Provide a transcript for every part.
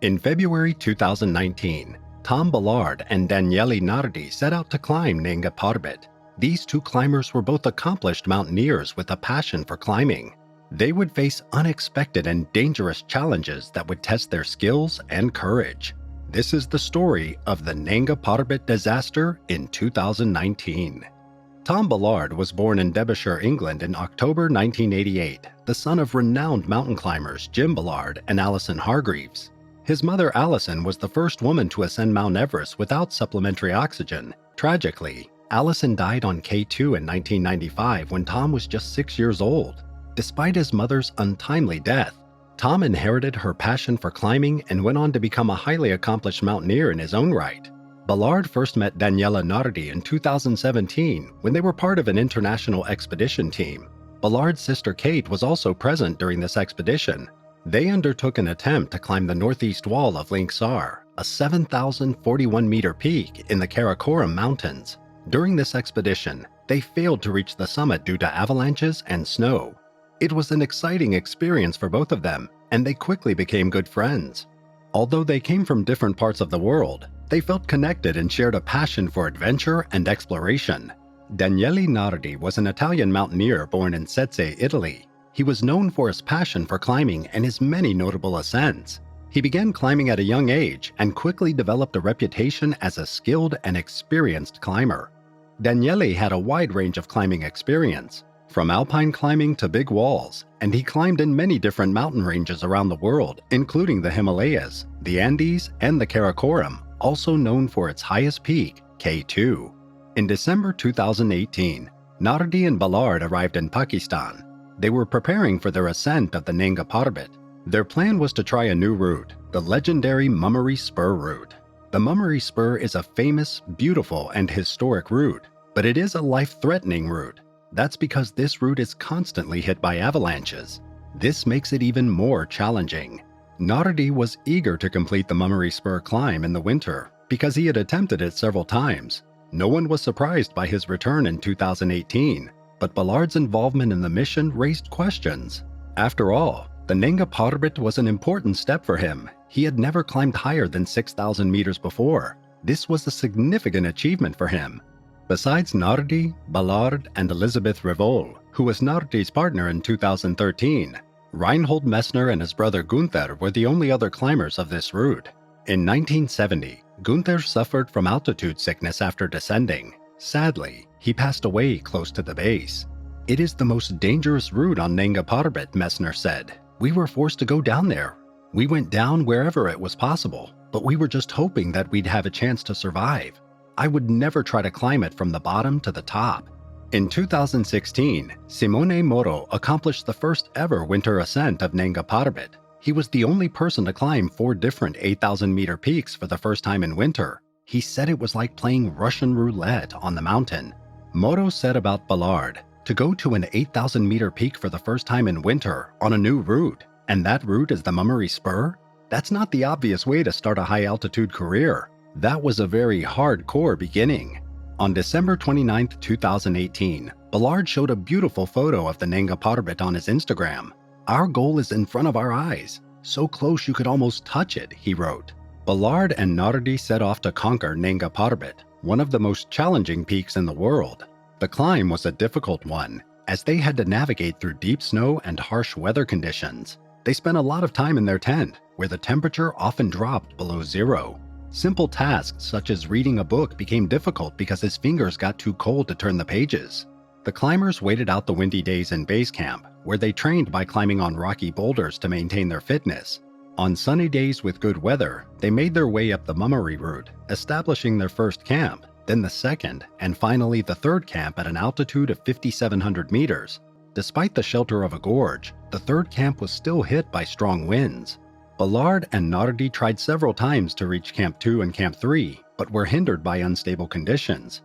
In February 2019, Ballard and Daniele Nardi set out to climb Nanga Parbat. These two climbers were both accomplished mountaineers with a passion for climbing. They would face unexpected and dangerous challenges that would test their skills and courage. This is the story of the Nanga Parbat disaster in 2019. Ballard was born in Derbyshire, England in October 1988, the son of renowned mountain climbers Jim Ballard and Alison Hargreaves. His mother Alison was the first woman to ascend Mount Everest without supplementary oxygen. Tragically, Alison died on K2 in 1995 when Tom was just 6 years old. Despite his mother's untimely death, Tom inherited her passion for climbing and went on to become a highly accomplished mountaineer in his own right. Ballard first met Daniele Nardi in 2017 when they were part of an international expedition team. Ballard's sister Kate was also present during this expedition. They undertook an attempt to climb the northeast wall of Linksar, a 7,041-meter peak in the Karakoram Mountains. During this expedition, they failed to reach the summit due to avalanches and snow. It was an exciting experience for both of them, and they quickly became good friends. Although they came from different parts of the world, they felt connected and shared a passion for adventure and exploration. Daniele Nardi was an Italian mountaineer born in Sezze, Italy. He was known for his passion for climbing and his many notable ascents. He began climbing at a young age and quickly developed a reputation as a skilled and experienced climber. Daniele had a wide range of climbing experience, from alpine climbing to big walls, and he climbed in many different mountain ranges around the world, including the Himalayas, the Andes, and the Karakoram, also known for its highest peak, K2. In December 2018, Nardi and Ballard arrived in Pakistan. They were preparing for their ascent of the Nanga Parbat. Their plan was to try a new route, the legendary Mummery Spur route. The Mummery Spur is a famous, beautiful, and historic route, but it is a life-threatening route. That's because this route is constantly hit by avalanches. This makes it even more challenging. Nardi was eager to complete the Mummery Spur climb in the winter because he had attempted it several times. No one was surprised by his return in 2018, but Ballard's involvement in the mission raised questions. After all, the Nanga Parbat was an important step for him. He had never climbed higher than 6,000 meters before. This was a significant achievement for him. Besides Nardi, Ballard, and Elizabeth Revol, who was Nardi's partner in 2013, Reinhold Messner and his brother Gunther were the only other climbers of this route. In 1970, Gunther suffered from altitude sickness after descending. Sadly, he passed away close to the base. "It is the most dangerous route on Nanga Parbat," Messner said. "We were forced to go down there. We went down wherever it was possible, but we were just hoping that we'd have a chance to survive. I would never try to climb it from the bottom to the top." In 2016, Simone Moro accomplished the first ever winter ascent of Nanga Parbat. He was the only person to climb 4 different 8,000-meter peaks for the first time in winter. He said it was like playing Russian roulette on the mountain. Moro said about Ballard, "To go to an 8,000-meter peak for the first time in winter on a new route, and that route is the Mummery Spur? That's not the obvious way to start a high-altitude career. That was a very hardcore beginning." On December 29, 2018, Ballard showed a beautiful photo of the Nanga Parbat on his Instagram. "Our goal is in front of our eyes, so close you could almost touch it," he wrote. Ballard and Nardi set off to conquer Nanga Parbat, one of the most challenging peaks in the world. The climb was a difficult one, as they had to navigate through deep snow and harsh weather conditions. They spent a lot of time in their tent, where the temperature often dropped below zero. Simple tasks such as reading a book became difficult because his fingers got too cold to turn the pages. The climbers waited out the windy days in base camp, where they trained by climbing on rocky boulders to maintain their fitness. On sunny days with good weather, they made their way up the Mummery route, establishing their first camp, then the second, and finally the third camp at an altitude of 5,700 meters. Despite the shelter of a gorge, the third camp was still hit by strong winds. Ballard and Nardi tried several times to reach Camp 2 and Camp 3, but were hindered by unstable conditions.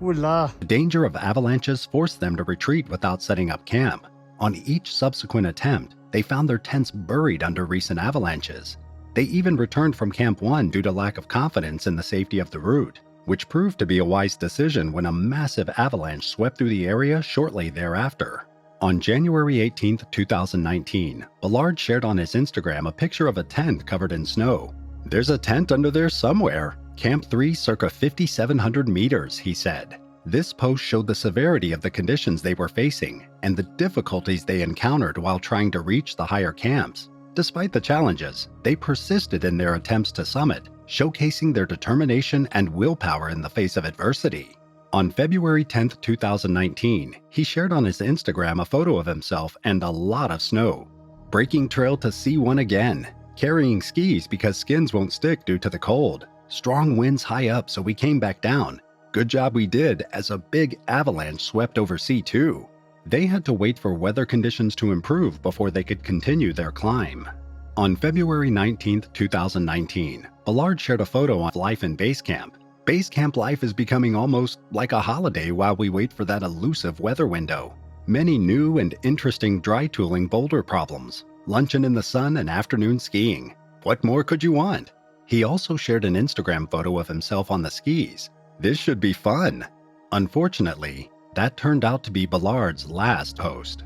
The danger of avalanches forced them to retreat without setting up camp. On each subsequent attempt, they found their tents buried under recent avalanches. They even returned from Camp 1 due to lack of confidence in the safety of the route. which proved to be a wise decision when a massive avalanche swept through the area shortly thereafter. On January 18, 2019, Ballard shared on his Instagram a picture of a tent covered in snow. "There's a tent under there somewhere. Camp 3 circa 5,700 meters, he said. This post showed the severity of the conditions they were facing and the difficulties they encountered while trying to reach the higher camps. Despite the challenges, they persisted in their attempts to summit, showcasing their determination and willpower in the face of adversity. On February 10, 2019, he shared on his Instagram a photo of himself and a lot of snow. "Breaking trail to C1 again. Carrying skis because skins won't stick due to the cold. Strong winds high up, so we came back down. Good job we did, as a big avalanche swept over C2. They had to wait for weather conditions to improve before they could continue their climb." On February 19, 2019, Ballard shared a photo of life in base camp. "Base camp life is becoming almost like a holiday while we wait for that elusive weather window. Many new and interesting dry tooling boulder problems, luncheon in the sun and afternoon skiing. What more could you want?" He also shared an Instagram photo of himself on the skis. "This should be fun." Unfortunately, that turned out to be Ballard's last post.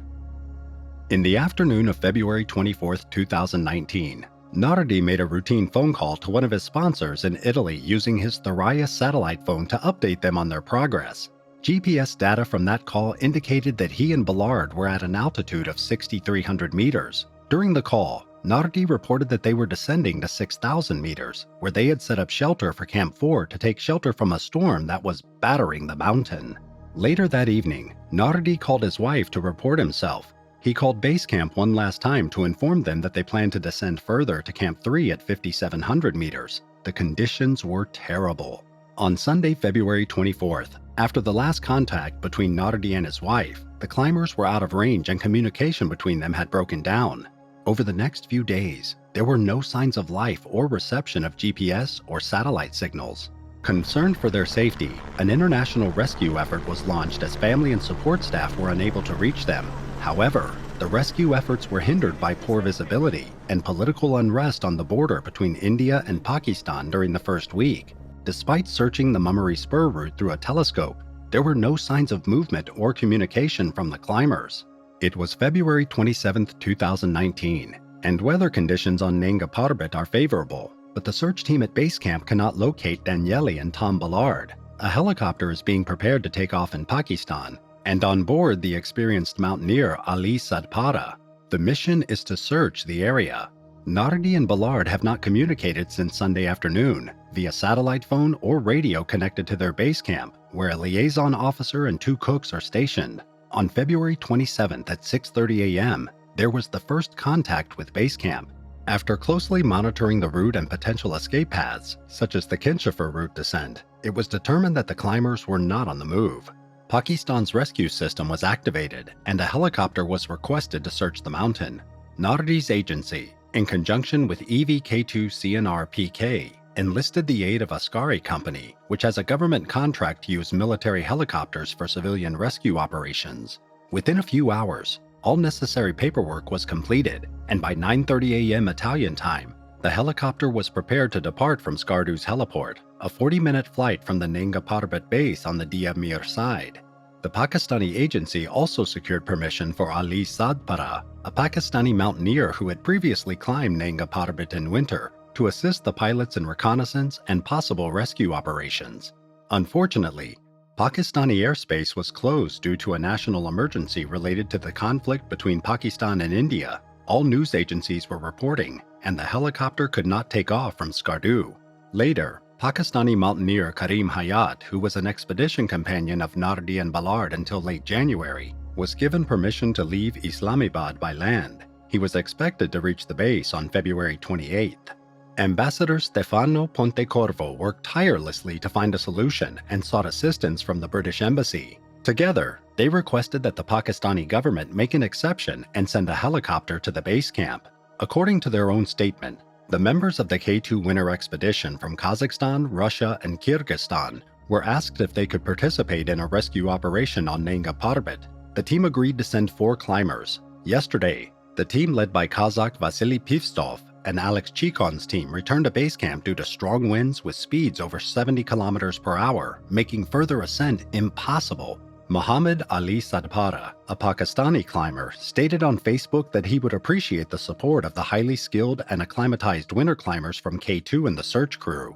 In the afternoon of February 24, 2019, Nardi made a routine phone call to one of his sponsors in Italy using his Thuraya satellite phone to update them on their progress. GPS data from that call indicated that he and Ballard were at an altitude of 6,300 meters. During the call, Nardi reported that they were descending to 6,000 meters, where they had set up shelter for Camp 4 to take shelter from a storm that was battering the mountain. Later that evening, Nardi called his wife to report himself. He called base camp one last time to inform them that they planned to descend further to Camp 3 at 5,700 meters. The conditions were terrible. On Sunday, February 24th, after the last contact between Nardi and his wife, the climbers were out of range and communication between them had broken down. Over the next few days, there were no signs of life or reception of GPS or satellite signals. Concerned for their safety, an international rescue effort was launched as family and support staff were unable to reach them. However, the rescue efforts were hindered by poor visibility and political unrest on the border between India and Pakistan during the first week. Despite searching the Mummery Spur route through a telescope, there were no signs of movement or communication from the climbers. It was February 27, 2019, and weather conditions on Nanga Parbat are favorable, but the search team at base camp cannot locate Daniele and Tom Ballard. A helicopter is being prepared to take off in Pakistan, and on board the experienced mountaineer Ali Sadpara. The mission is to search the area. Nardi and Ballard have not communicated since Sunday afternoon, via satellite phone or radio connected to their base camp, where a liaison officer and 2 cooks are stationed. On February 27th at 6:30 a.m., there was the first contact with base camp. After closely monitoring the route and potential escape paths, such as the Kinshafur route descent, it was determined that the climbers were not on the move. Pakistan's rescue system was activated, and a helicopter was requested to search the mountain. Nardi's agency, in conjunction with EVK2CNR-PK, enlisted the aid of Askari Company, which has a government contract to use military helicopters for civilian rescue operations. Within a few hours, all necessary paperwork was completed, and by 9:30 a.m. Italian time, the helicopter was prepared to depart from Skardu's heliport, a 40-minute flight from the Nanga Parbat base on the Dia Mir side. The Pakistani agency also secured permission for Ali Sadpara, a Pakistani mountaineer who had previously climbed Nanga Parbat in winter, to assist the pilots in reconnaissance and possible rescue operations. Unfortunately, Pakistani airspace was closed due to a national emergency related to the conflict between Pakistan and India. All news agencies were reporting, and the helicopter could not take off from Skardu. Later, Pakistani mountaineer Karim Hayat, who was an expedition companion of Nardi and Ballard until late January, was given permission to leave Islamabad by land. He was expected to reach the base on February 28th. Ambassador Stefano Pontecorvo worked tirelessly to find a solution and sought assistance from the British Embassy. Together, they requested that the Pakistani government make an exception and send a helicopter to the base camp. According to their own statement, the members of the K2 winter expedition from Kazakhstan, Russia, and Kyrgyzstan were asked if they could participate in a rescue operation on Nanga Parbat. The team agreed to send 4 climbers. Yesterday, the team led by Kazakh Vasily Pivstov and Alex Chicon's team returned to base camp due to strong winds with speeds over 70 kilometers per hour, making further ascent impossible. Muhammad Ali Sadpara, a Pakistani climber, stated on Facebook that he would appreciate the support of the highly skilled and acclimatized winter climbers from K2 and the search crew.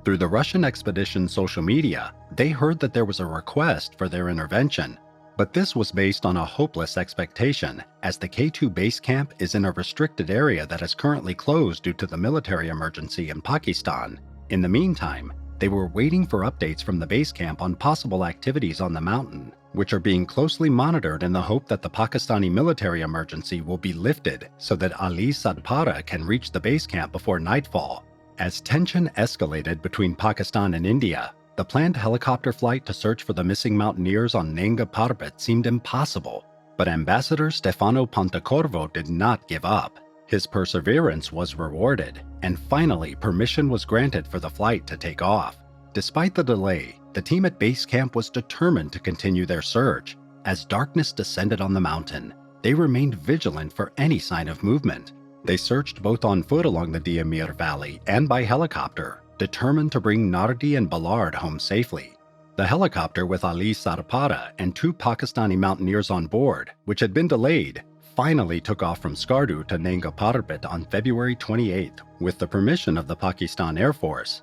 Through the Russian expedition's social media, they heard that there was a request for their intervention, but this was based on a hopeless expectation, as the K2 base camp is in a restricted area that is currently closed due to the military emergency in Pakistan. In the meantime, they were waiting for updates from the base camp on possible activities on the mountain, which are being closely monitored in the hope that the Pakistani military emergency will be lifted so that Ali Sadpara can reach the base camp before nightfall. As tension escalated between Pakistan and India, the planned helicopter flight to search for the missing mountaineers on Nanga Parbat seemed impossible, but Ambassador Stefano Pontecorvo did not give up. His perseverance was rewarded, and finally permission was granted for the flight to take off. Despite the delay, the team at base camp was determined to continue their search. As darkness descended on the mountain, they remained vigilant for any sign of movement. They searched both on foot along the Diamir Valley and by helicopter, determined to bring Nardi and Ballard home safely. The helicopter with Ali Sadpara and 2 Pakistani mountaineers on board, which had been delayed, finally took off from Skardu to Nanga Parbat on February 28th with the permission of the Pakistan Air Force.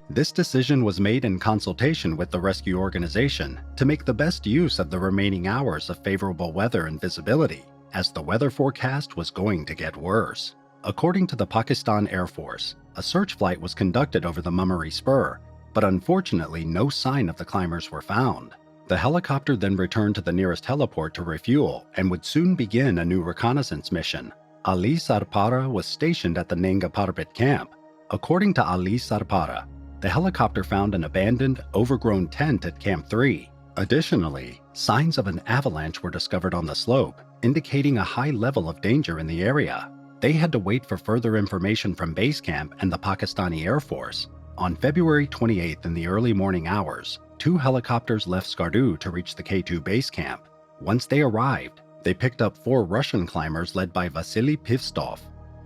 This decision was made in consultation with the rescue organization to make the best use of the remaining hours of favorable weather and visibility, as the weather forecast was going to get worse. According to the Pakistan Air Force, a search flight was conducted over the Mummery Spur, but unfortunately no sign of the climbers were found. The helicopter then returned to the nearest heliport to refuel and would soon begin a new reconnaissance mission. Ali Sadpara was stationed at the Nanga Parbat camp. According to Ali Sadpara, the helicopter found an abandoned, overgrown tent at Camp 3. Additionally, signs of an avalanche were discovered on the slope, indicating a high level of danger in the area. They had to wait for further information from base camp and the Pakistani Air Force. On February 28th in the early morning hours, 2 helicopters left Skardu to reach the K2 base camp. Once they arrived, they picked up 4 Russian climbers led by Vasily Pivstov.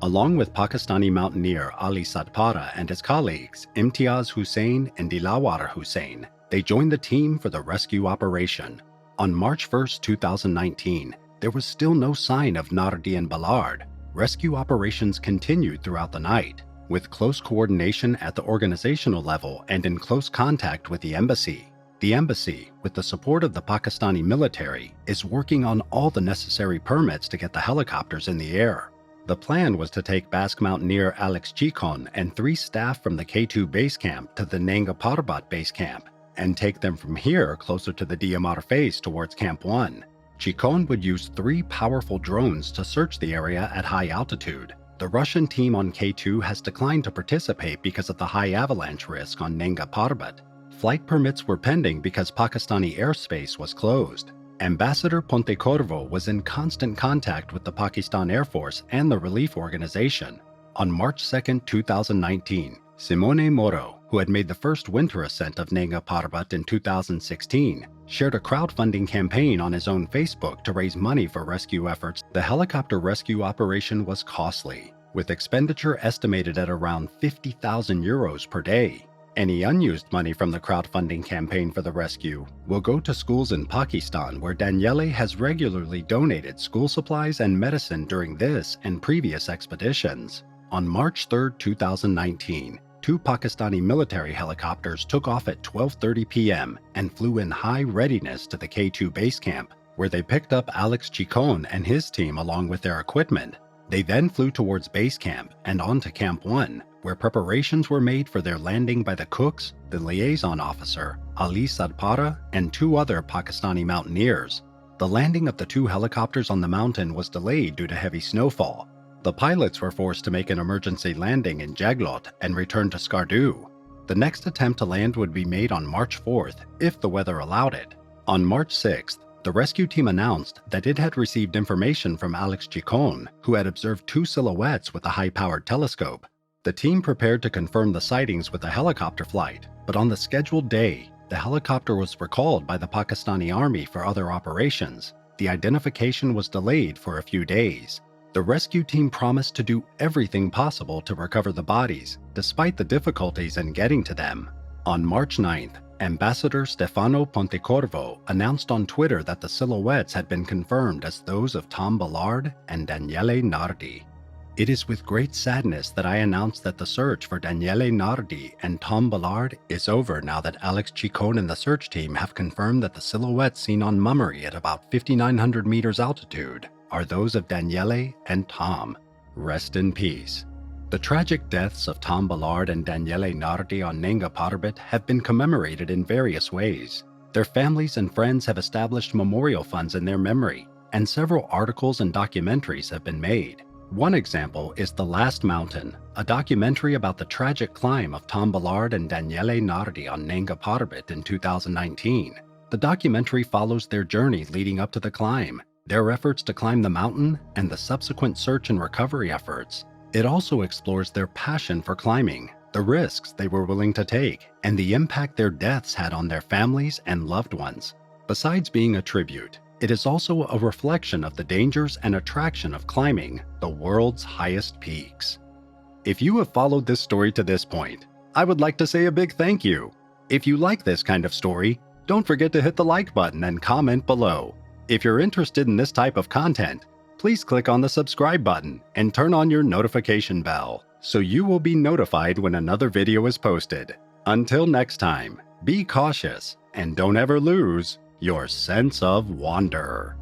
Along with Pakistani mountaineer Ali Sadpara and his colleagues Imtiaz Hussain and Dilawar Hussain, they joined the team for the rescue operation. On March 1, 2019, there was still no sign of Nardi and Ballard. Rescue operations continued throughout the night, with close coordination at the organizational level and in close contact with the embassy. The embassy, with the support of the Pakistani military, is working on all the necessary permits to get the helicopters in the air. The plan was to take Basque mountaineer Alex Chicon and 3 staff from the K2 base camp to the Nanga Parbat base camp, and take them from here closer to the Diamar face towards Camp 1. Chicon would use 3 powerful drones to search the area at high altitude. The Russian team on K2 has declined to participate because of the high avalanche risk on Nanga Parbat. Flight permits were pending because Pakistani airspace was closed. Ambassador Pontecorvo was in constant contact with the Pakistan Air Force and the relief organization. On March 2, 2019, Simone Moro, who had made the first winter ascent of Nanga Parbat in 2016, shared a crowdfunding campaign on his own Facebook to raise money for rescue efforts. The helicopter rescue operation was costly, with expenditure estimated at around 50,000 euros per day. Any unused money from the crowdfunding campaign for the rescue will go to schools in Pakistan, where Daniele has regularly donated school supplies and medicine during this and previous expeditions. On March 3, 2019, 2 Pakistani military helicopters took off at 12:30 p.m. and flew in high readiness to the K2 base camp, where they picked up Alex Chicon and his team along with their equipment. They then flew towards base camp and on to Camp 1, where preparations were made for their landing by the cooks, the liaison officer, Ali Sadpara, and 2 other Pakistani mountaineers. The landing of the 2 helicopters on the mountain was delayed due to heavy snowfall. The pilots were forced to make an emergency landing in Jaglot and return to Skardu. The next attempt to land would be made on March 4th, if the weather allowed it. On March 6th, the rescue team announced that it had received information from Alex Chicon, who had observed 2 silhouettes with a high-powered telescope. The team prepared to confirm the sightings with a helicopter flight, but on the scheduled day, The helicopter was recalled by the Pakistani army for other operations. The identification was delayed for a few days. The rescue team promised to do everything possible to recover the bodies, despite the difficulties in getting to them. On March 9th, Ambassador Stefano Pontecorvo announced on Twitter that the silhouettes had been confirmed as those of Tom Ballard and Daniele Nardi. It is with great sadness that I announce that the search for Daniele Nardi and Tom Ballard is over now that Alex Chicone and the search team have confirmed that the silhouettes seen on Mummery at about 5,900 meters altitude are those of Daniele and Tom. Rest in peace. The tragic deaths of Tom Ballard and Daniele Nardi on Nanga Parbat have been commemorated in various ways. Their families and friends have established memorial funds in their memory, and several articles and documentaries have been made. One example is The Last Mountain, a documentary about the tragic climb of Tom Ballard and Daniele Nardi on Nanga Parbat in 2019. The documentary follows their journey leading up to the climb, their efforts to climb the mountain, and the subsequent search and recovery efforts. It also explores their passion for climbing, the risks they were willing to take, and the impact their deaths had on their families and loved ones. Besides being a tribute, it is also a reflection of the dangers and attraction of climbing the world's highest peaks. If you have followed this story to this point, I would like to say a big thank you. If you like this kind of story, don't forget to hit the like button and comment below. If you're interested in this type of content, please click on the subscribe button and turn on your notification bell so you will be notified when another video is posted. Until next time, be cautious and don't ever lose your sense of wonder.